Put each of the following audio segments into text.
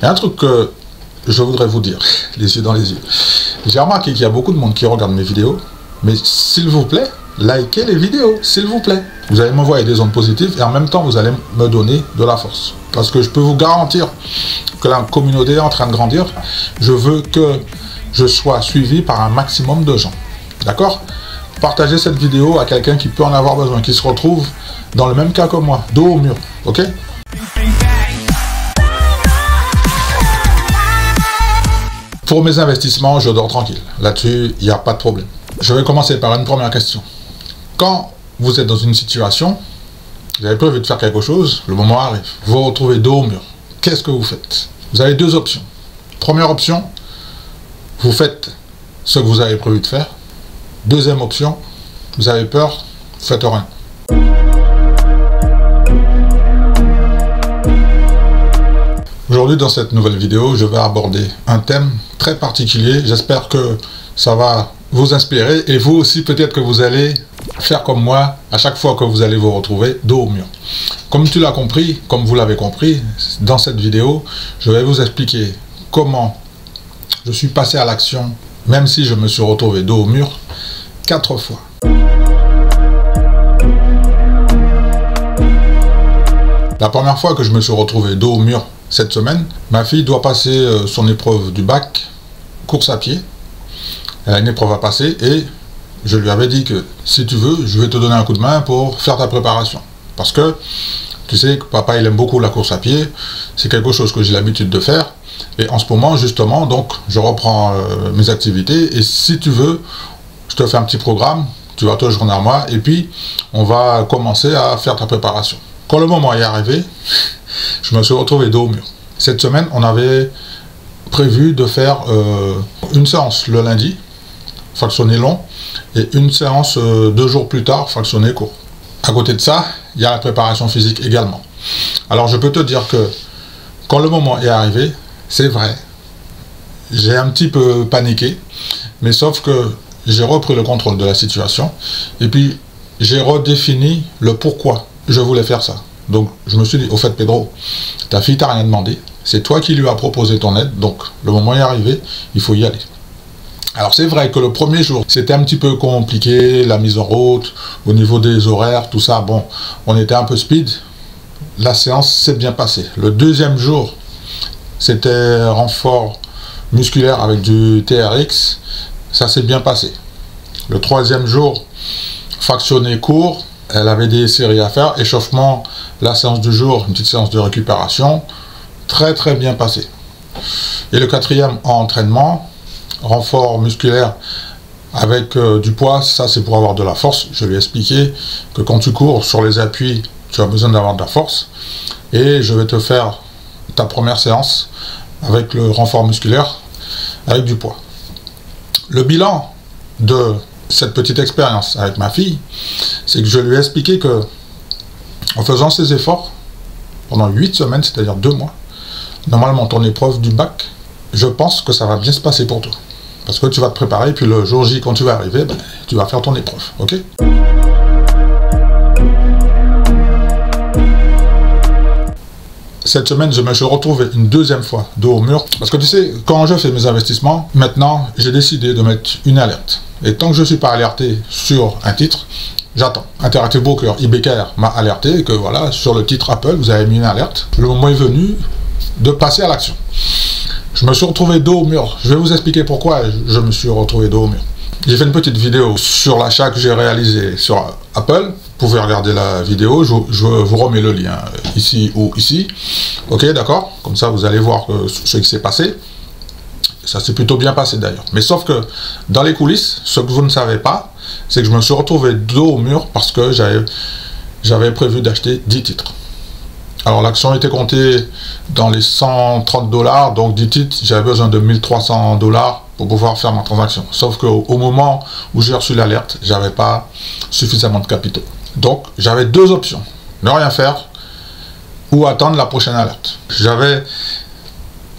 Il y a un truc que je voudrais vous dire, les yeux dans les yeux. J'ai remarqué qu'il y a beaucoup de monde qui regarde mes vidéos, mais s'il vous plaît, likez les vidéos, s'il vous plaît. Vous allez m'envoyer des ondes positives et en même temps, vous allez me donner de la force. Parce que je peux vous garantir que la communauté est en train de grandir. Je veux que je sois suivi par un maximum de gens. D'accord? Partagez cette vidéo à quelqu'un qui peut en avoir besoin, qui se retrouve dans le même cas que moi, dos au mur. Ok? Pour mes investissements, je dors tranquille. Là-dessus, il n'y a pas de problème. Je vais commencer par une première question. Quand vous êtes dans une situation, vous avez prévu de faire quelque chose, le moment arrive, vous vous retrouvez dos au mur. Qu'est-ce que vous faites? Vous avez deux options. Première option, vous faites ce que vous avez prévu de faire. Deuxième option, vous avez peur, vous faites rien. Aujourd'hui, dans cette nouvelle vidéo, je vais aborder un thème très particulier. J'espère que ça va vous inspirer et vous aussi, peut-être que vous allez faire comme moi à chaque fois que vous allez vous retrouver dos au mur. Comme tu l'as compris, comme vous l'avez compris, dans cette vidéo, je vais vous expliquer comment je suis passé à l'action, même si je me suis retrouvé dos au mur 4 fois. La première fois que je me suis retrouvé dos au mur cette semaine, ma fille doit passer son épreuve du bac, course à pied. Elle a une épreuve à passer et je lui avais dit que si tu veux, je vais te donner un coup de main pour faire ta préparation. Parce que tu sais que papa il aime beaucoup la course à pied, c'est quelque chose que j'ai l'habitude de faire. Et en ce moment justement, donc je reprends mes activités et si tu veux, je te fais un petit programme, tu vas te joindre à moi et puis on va commencer à faire ta préparation. Quand le moment est arrivé, je me suis retrouvé dos au mur. Cette semaine, on avait prévu de faire une séance le lundi, fractionné long, et une séance 2 jours plus tard, fractionné court. À côté de ça, il y a la préparation physique également. Alors je peux te dire que quand le moment est arrivé, c'est vrai, j'ai un petit peu paniqué, mais sauf que j'ai repris le contrôle de la situation, et puis j'ai redéfini le pourquoi je voulais faire ça. Donc je me suis dit, au fait Pedro, ta fille t'a rien demandé, c'est toi qui lui as proposé ton aide, donc le moment est arrivé, il faut y aller. Alors c'est vrai que le premier jour, c'était un petit peu compliqué, la mise en route, au niveau des horaires, tout ça, bon, on était un peu speed, la séance s'est bien passée. Le deuxième jour, c'était renfort musculaire avec du TRX, ça s'est bien passé. Le troisième jour, fractionné court, elle avait des séries à faire, échauffement, la séance du jour, une petite séance de récupération, très très bien passé. Et le quatrième en entraînement, renfort musculaire avec du poids, ça c'est pour avoir de la force. Je lui ai expliqué que quand tu cours sur les appuis, tu as besoin d'avoir de la force. Et je vais te faire ta première séance avec le renfort musculaire avec du poids. Le bilan de cette petite expérience avec ma fille, c'est que je lui ai expliqué que en faisant ces efforts pendant 8 semaines, c'est-à-dire 2 mois, normalement ton épreuve du bac, je pense que ça va bien se passer pour toi. Parce que tu vas te préparer, puis le jour J, quand tu vas arriver, ben, tu vas faire ton épreuve, ok? Cette semaine, je me suis retrouvé une deuxième fois dos au mur. Parce que tu sais, quand je fais mes investissements, maintenant, j'ai décidé de mettre une alerte. Et tant que je ne suis pas alerté sur un titre, j'attends. Interactive Broker, IBKR m'a alerté que voilà, sur le titre Apple, vous avez mis une alerte. Le moment est venu de passer à l'action. Je me suis retrouvé dos au mur. Je vais vous expliquer pourquoi je me suis retrouvé dos au mur. J'ai fait une petite vidéo sur l'achat que j'ai réalisé sur Apple. Vous pouvez regarder la vidéo, je vous remets le lien ici ou ici. Ok, d'accord? Comme ça, vous allez voir ce qui s'est passé. Ça s'est plutôt bien passé d'ailleurs. Mais sauf que dans les coulisses, ce que vous ne savez pas, c'est que je me suis retrouvé dos au mur parce que j'avais prévu d'acheter 10 titres. Alors l'action était comptée dans les 130 $, donc 10 titres, j'avais besoin de 1300 $ pour pouvoir faire ma transaction. Sauf qu'au moment où j'ai reçu l'alerte, j'avais pas suffisamment de capitaux. Donc j'avais 2 options, ne rien faire ou attendre la prochaine alerte. J'avais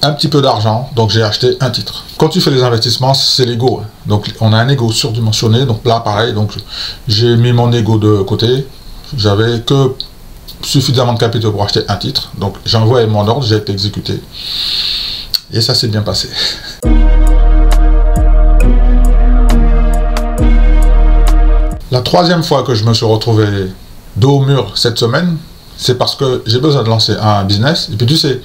un petit peu d'argent, donc j'ai acheté un titre. Quand tu fais les investissements, c'est l'ego. Donc on a un ego surdimensionné, donc là pareil, donc j'ai mis mon ego de côté. J'avais que suffisamment de capitaux pour acheter un titre. Donc j'ai envoyé mon ordre, j'ai été exécuté. Et ça s'est bien passé. La troisième fois que je me suis retrouvé dos au mur cette semaine, c'est parce que j'ai besoin de lancer un business. Et puis tu sais,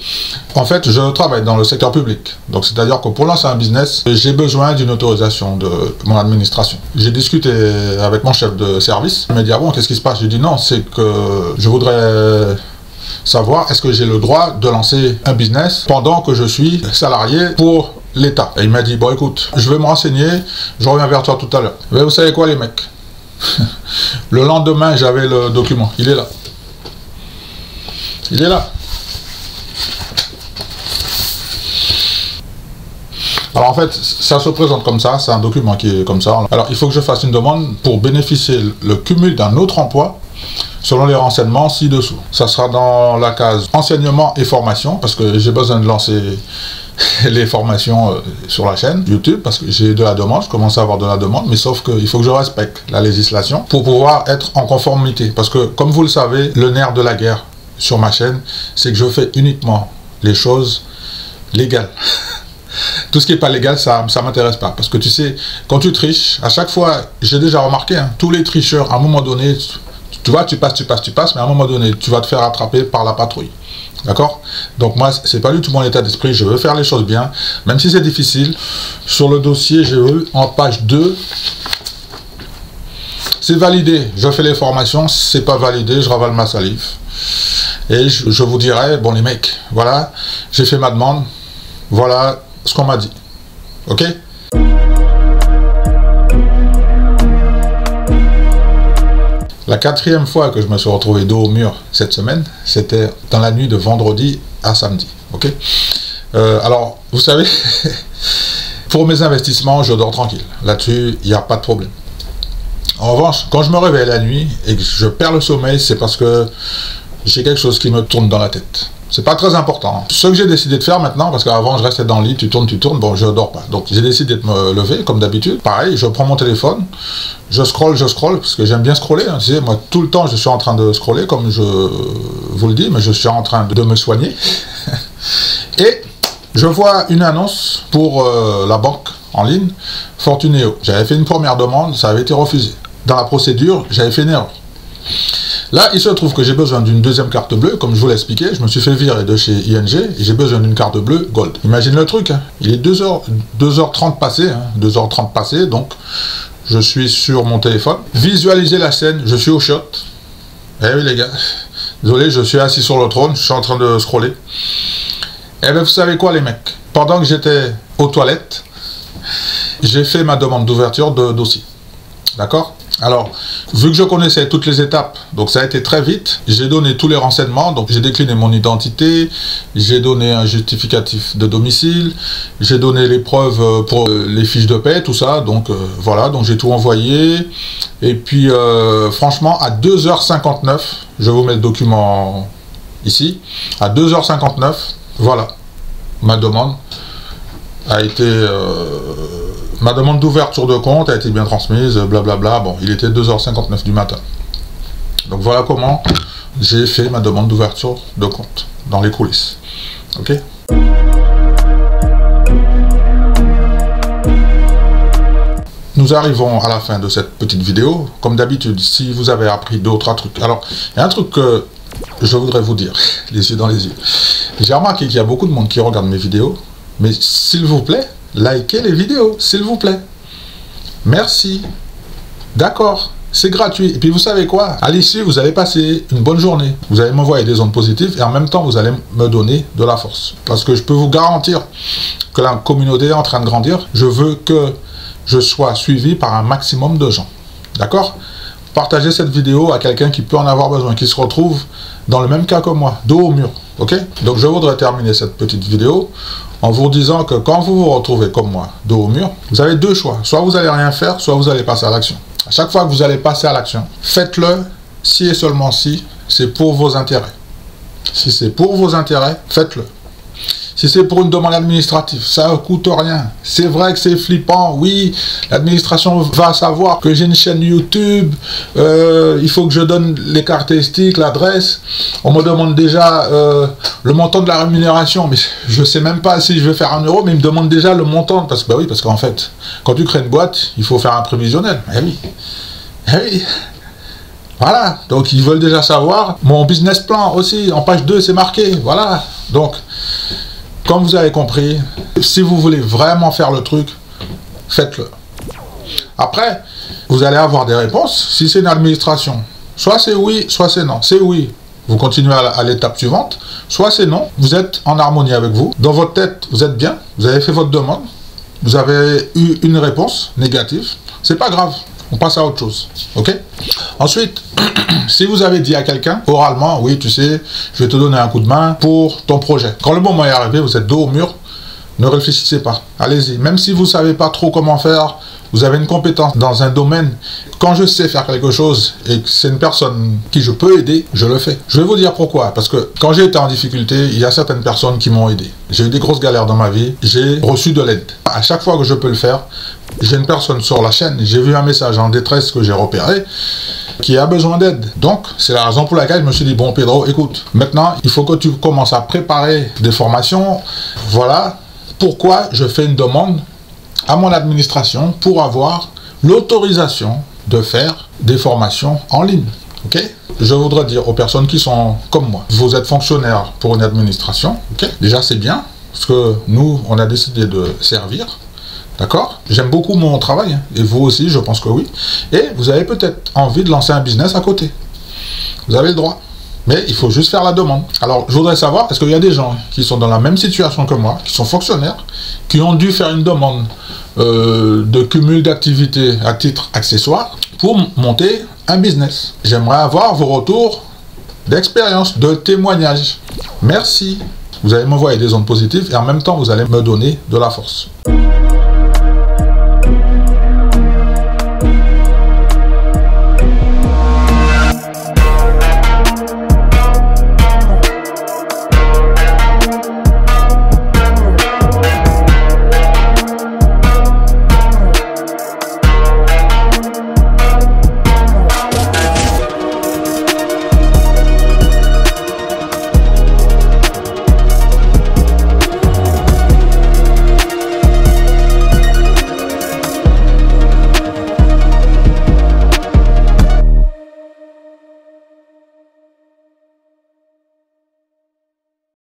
en fait, je travaille dans le secteur public. Donc c'est-à-dire que pour lancer un business, j'ai besoin d'une autorisation de mon administration. J'ai discuté avec mon chef de service. Il m'a dit, ah bon, qu'est-ce qui se passe? J'ai dit non, c'est que je voudrais savoir est-ce que j'ai le droit de lancer un business pendant que je suis salarié pour l'État. Et il m'a dit, bon écoute, je vais me renseigner, je reviens vers toi tout à l'heure. Mais vous savez quoi les mecs? Le lendemain, j'avais le document. Il est là. Il est là. Alors en fait, ça se présente comme ça, c'est un document qui est comme ça. Alors il faut que je fasse une demande pour bénéficier le cumul d'un autre emploi selon les renseignements ci-dessous. Ça sera dans la case enseignement et formation parce que j'ai besoin de lancer les formations sur la chaîne YouTube parce que j'ai de la demande, je commence à avoir de la demande, mais sauf qu'il faut que je respecte la législation pour pouvoir être en conformité. Parce que comme vous le savez, le nerf de la guerre sur ma chaîne, c'est que je fais uniquement les choses légales. Tout ce qui n'est pas légal, ça m'intéresse pas. Parce que tu sais, quand tu triches, à chaque fois, j'ai déjà remarqué, hein, tous les tricheurs, à un moment donné, tu vois, tu passes, mais à un moment donné, tu vas te faire attraper par la patrouille. D'accord? Donc moi, c'est pas du tout mon état d'esprit, je veux faire les choses bien, même si c'est difficile. Sur le dossier, j'ai eu en page 2, c'est validé, je fais les formations, c'est pas validé, je ravale ma salive. Et je vous dirai, bon les mecs, voilà, j'ai fait ma demande, voilà ce qu'on m'a dit. Ok? La quatrième fois que je me suis retrouvé dos au mur cette semaine, c'était dans la nuit de vendredi à samedi. Ok? Alors, vous savez, pour mes investissements, je dors tranquille. Là-dessus, il n'y a pas de problème. En revanche, quand je me réveille la nuit et que je perds le sommeil, c'est parce que j'ai quelque chose qui me tourne dans la tête. C'est pas très important. Ce que j'ai décidé de faire maintenant, parce qu'avant je restais dans le lit, tu tournes, bon je dors pas. Donc j'ai décidé de me lever comme d'habitude. Pareil, je prends mon téléphone, je scrolle, parce que j'aime bien scroller. Hein. Tu sais, moi tout le temps je suis en train de scroller, comme je vous le dis, mais je suis en train de me soigner. Et je vois une annonce pour la banque en ligne, Fortuneo. J'avais fait une première demande, ça avait été refusé. Dans la procédure, j'avais fait une erreur. Là, il se trouve que j'ai besoin d'une deuxième carte bleue, comme je vous l'ai expliqué, je me suis fait virer de chez ING, et j'ai besoin d'une carte bleue Gold. Imagine le truc, hein. Il est 2h30 passé, hein, 2h30 passé, donc je suis sur mon téléphone. Visualisez la scène, je suis au shot. Eh oui les gars, désolé, je suis assis sur le trône, je suis en train de scroller. Eh bien vous savez quoi les mecs, pendant que j'étais aux toilettes, j'ai fait ma demande d'ouverture de dossier. D'accord? Alors, vu que je connaissais toutes les étapes, donc ça a été très vite, j'ai donné tous les renseignements, donc j'ai décliné mon identité, j'ai donné un justificatif de domicile, j'ai donné les preuves pour les fiches de paie, tout ça, donc voilà, donc j'ai tout envoyé, et puis franchement, à 2h59, je vous mets le document ici, à 2h59, voilà, ma demande a été... ma demande d'ouverture de compte a été bien transmise, blablabla. Bon, il était 2h59 du matin. Donc voilà comment j'ai fait ma demande d'ouverture de compte dans les coulisses. Ok? Nous arrivons à la fin de cette petite vidéo. Comme d'habitude, si vous avez appris d'autres trucs. Alors, il y a un truc que je voudrais vous dire, les yeux dans les yeux. J'ai remarqué qu'il y a beaucoup de monde qui regarde mes vidéos, mais s'il vous plaît, likez les vidéos, s'il vous plaît. Merci. D'accord, c'est gratuit. Et puis vous savez quoi? À l'issue, vous allez passer une bonne journée. Vous allez m'envoyer des ondes positives et en même temps, vous allez me donner de la force. Parce que je peux vous garantir que la communauté est en train de grandir. Je veux que je sois suivi par un maximum de gens. D'accord? Partagez cette vidéo à quelqu'un qui peut en avoir besoin, qui se retrouve dans le même cas que moi, dos au mur. Ok? Donc je voudrais terminer cette petite vidéo en vous disant que quand vous vous retrouvez comme moi, dos au mur, vous avez deux choix. Soit vous allez rien faire, soit vous allez passer à l'action. À chaque fois que vous allez passer à l'action, faites-le si et seulement si c'est pour vos intérêts. Si c'est pour vos intérêts, faites-le. Si c'est pour une demande administrative, ça ne coûte rien. C'est vrai que c'est flippant, oui, l'administration va savoir que j'ai une chaîne YouTube, il faut que je donne les caractéristiques, l'adresse. On me demande déjà le montant de la rémunération, mais je ne sais même pas si je vais faire 1 euro, mais ils me demandent déjà le montant, parce que, bah oui, parce qu'en fait, quand tu crées une boîte, il faut faire un prévisionnel. Eh oui, eh oui. Voilà, donc ils veulent déjà savoir. Mon business plan aussi, en page 2, c'est marqué, voilà. Donc, comme vous avez compris, si vous voulez vraiment faire le truc, faites-le. Après, vous allez avoir des réponses. Si c'est une administration, soit c'est oui, soit c'est non. C'est oui, vous continuez à l'étape suivante. Soit c'est non, vous êtes en harmonie avec vous. Dans votre tête, vous êtes bien, vous avez fait votre demande. Vous avez eu une réponse négative. C'est pas grave, on passe à autre chose. Ok? Ensuite, si vous avez dit à quelqu'un, oralement, oui, tu sais, je vais te donner un coup de main pour ton projet. Quand le moment est arrivé, vous êtes dos au mur, ne réfléchissez pas. Allez-y. Même si vous ne savez pas trop comment faire, vous avez une compétence dans un domaine. Quand je sais faire quelque chose et que c'est une personne qui je peux aider, je le fais. Je vais vous dire pourquoi. Parce que quand j'ai été en difficulté, il y a certaines personnes qui m'ont aidé. J'ai eu des grosses galères dans ma vie. J'ai reçu de l'aide. À chaque fois que je peux le faire, j'ai une personne sur la chaîne. J'ai vu un message en détresse que j'ai repéré qui a besoin d'aide. Donc, c'est la raison pour laquelle je me suis dit, bon Pedro, écoute, maintenant, il faut que tu commences à préparer des formations. Voilà pourquoi je fais une demande à mon administration pour avoir l'autorisation de faire des formations en ligne. Ok? Je voudrais dire aux personnes qui sont comme moi, vous êtes fonctionnaire pour une administration, ok? Déjà c'est bien, parce que nous, on a décidé de servir. D'accord? J'aime beaucoup mon travail, hein, et vous aussi, je pense que oui. Et vous avez peut-être envie de lancer un business à côté. Vous avez le droit. Mais il faut juste faire la demande. Alors, je voudrais savoir, est-ce qu'il y a des gens qui sont dans la même situation que moi, qui sont fonctionnaires, qui ont dû faire une demande de cumul d'activités à titre accessoire pour monter un business? J'aimerais avoir vos retours d'expérience, de témoignages. Merci. Vous allez m'envoyer des ondes positives et en même temps, vous allez me donner de la force.